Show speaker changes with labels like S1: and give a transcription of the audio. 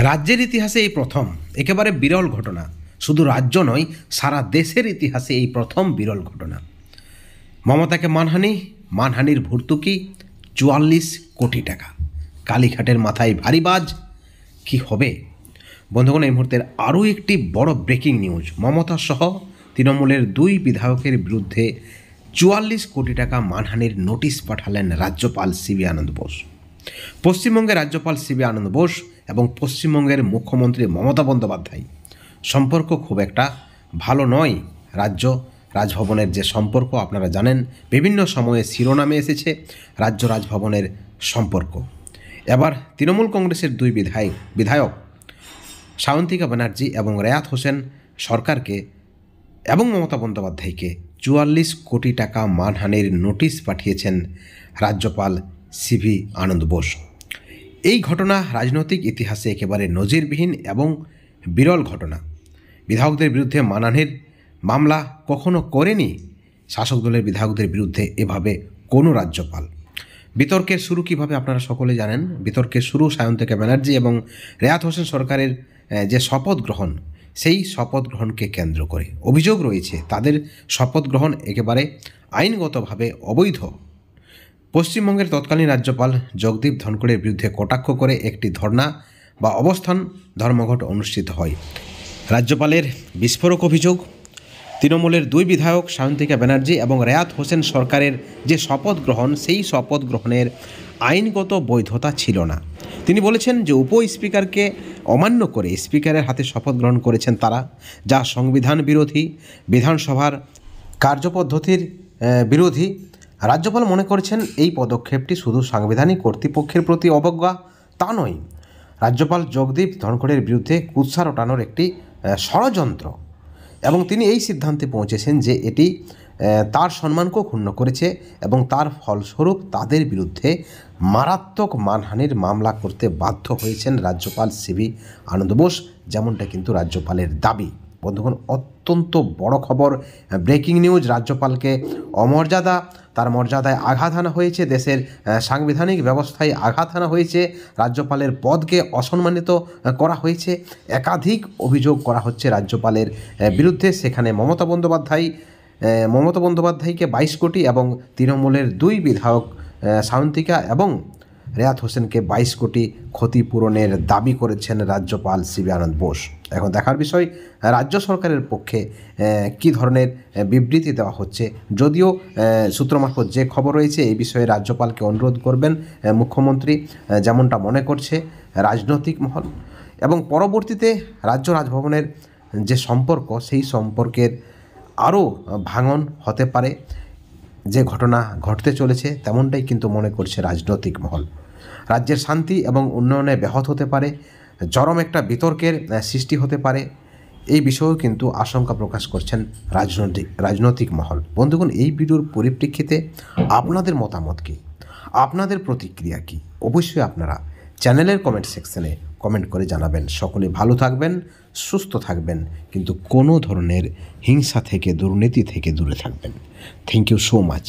S1: রাজ্যের ইতিহাসে এই প্রথম, একেবারে বিরল ঘটনা। শুধু রাজ্য নয়, সারা দেশের ইতিহাসে এই প্রথম বিরল ঘটনা। মমতাকে মানহানির ভর্তুকি ৪৪ কোটি টাকা। কালীঘাটের মাথায় ভারী বাজ, কি হবে? বন্ধুগণ, এই মুহূর্তের আরও একটি বড় ব্রেকিং নিউজ। মমতা সহ তৃণমূলের ২ বিধায়কের বিরুদ্ধে ৪৪ কোটি টাকা মানহানির নোটিশ পাঠালেন রাজ্যপাল সিবি আনন্দ বোস। পশ্চিমবঙ্গের রাজ্যপাল সিবি আনন্দ বোস এবং পশ্চিমবঙ্গের মুখ্যমন্ত্রী মমতা বন্দ্যোপাধ্যায় সম্পর্ক খুব একটা ভালো নয়। রাজভবনের যে সম্পর্ক আপনারা জানেন, বিভিন্ন সময়ে শিরোনামে এসেছে রাজ্য রাজভবনের সম্পর্ক। এবার তৃণমূল কংগ্রেসের ২ বিধায়ক সায়ন্তিকা ব্যানার্জি এবং রেয়াত হোসেন সরকারকে এবং মমতা বন্দ্যোপাধ্যায়কে ৪৪ কোটি টাকা মানহানির নোটিশ পাঠিয়েছেন রাজ্যপাল সিবি আনন্দ বোস। এই ঘটনা রাজনৈতিক ইতিহাসে একেবারে নজিরবিহীন এবং বিরল ঘটনা। বিধায়কদের বিরুদ্ধে মানহানির মামলা কখনো করেনি শাসক দলের বিধায়কদের বিরুদ্ধে এভাবে কোনো রাজ্যপাল। বিতর্কের শুরু কিভাবে আপনারা সকলে জানেন। বিতর্কের শুরু সায়ন্তিকা ব্যানার্জি এবং রেয়াত হোসেন সরকারের যে শপথ গ্রহণ, সেই শপথ গ্রহণকে কেন্দ্র করে অভিযোগ রয়েছে তাদের শপথ গ্রহণ একেবারে আইনগতভাবে অবৈধ। পশ্চিমবঙ্গের তৎকালীন রাজ্যপাল জগদীপ ধনখড়ের বিরুদ্ধে কটাক্ষ করে একটি ধর্ণা বা অবস্থান ধর্মঘট অনুষ্ঠিত হয়। রাজ্যপালের বিস্ফোরক অভিযোগ, তৃণমূলের ২ বিধায়ক সায়ন্তিকা ব্যানার্জি এবং রেয়াত হোসেন সরকারের যে শপথ গ্রহণ, সেই শপথ গ্রহণের আইনগত বৈধতা ছিল না। তিনি বলেছেন যে উপ স্পিকারকে অমান্য করে স্পিকারের হাতে শপথ গ্রহণ করেছেন তারা, যা সংবিধান বিরোধী, বিধানসভার কার্যপদ্ধতির বিরোধী। রাজ্যপাল মনে করেছেন এই পদক্ষেপটি শুধু সাংবিধানিক কর্তৃপক্ষের প্রতি অবজ্ঞা তা নয়, রাজ্যপাল জগদীপ ধনখড়ের বিরুদ্ধে কুৎসা রটানোর একটি ষড়যন্ত্র। এবং তিনি এই সিদ্ধান্তে পৌঁছেছেন যে এটি তার সম্মানকেও ক্ষুণ্ণ করেছে এবং তার ফলস্বরূপ তাদের বিরুদ্ধে মারাত্মক মানহানির মামলা করতে বাধ্য হয়েছেন রাজ্যপাল সিবি আনন্দ বোস, যেমনটা কিন্তু রাজ্যপালের দাবি। বন্ধুগণ, অত্যন্ত বড় খবর, ব্রেকিং নিউজ। রাজ্যপালকে তার মর্যাদায় আঘাত হানা হয়েছে, দেশের সাংবিধানিক ব্যবস্থায় আঘাত হানা হয়েছে, রাজ্যপালের পদকে অসম্মানিত করা হয়েছে। একাধিক অভিযোগ করা হচ্ছে রাজ্যপালের বিরুদ্ধে। সেখানে মমতা বন্দ্যোপাধ্যায়কে ২২ কোটি এবং তৃণমূলের ২ বিধায়ক সায়ন্তিকা এবং রেয়াত হোসেনকে ২২ কোটি ক্ষতিপূরণের দাবি করেছেন রাজ্যপাল সিবি আনন্দ বোস। এখন দেখার বিষয় রাজ্য সরকারের পক্ষে কী ধরনের বিবৃতি দেওয়া হচ্ছে। যদিও সূত্র মারফত যে খবর রয়েছে, এই বিষয়ে রাজ্যপালকে অনুরোধ করবেন মুখ্যমন্ত্রী, যেমনটা মনে করছে রাজনৈতিক মহল। এবং পরবর্তীতে রাজ্য রাজভবনের যে সম্পর্ক, সেই সম্পর্কের আরও ভাঙন হতে পারে। যে ঘটনা ঘটতে চলেছে তেমনটাই কিন্তু মনে করছে রাজনৈতিক মহল। রাজ্যের শান্তি এবং উন্নয়নে ব্যাহত হতে পারে, চরম একটা বিতর্কের সৃষ্টি হতে পারে। এই বিষয়েও কিন্তু আশঙ্কা প্রকাশ করছেন রাজনৈতিক মহল। বন্ধুগণ, এই ভিডিওর পরিপ্রেক্ষিতে আপনাদের মতামত কী, আপনাদের প্রতিক্রিয়া কী, অবশ্যই আপনারা চ্যানেলের কমেন্ট সেকশনে কমেন্ট করে জানাবেন। সকলে ভালো থাকবেন, সুস্থ থাকবেন, কিন্তু কোনো ধরনের হিংসা থেকে, দুর্নীতি থেকে দূরে থাকবেন। Thank you so much.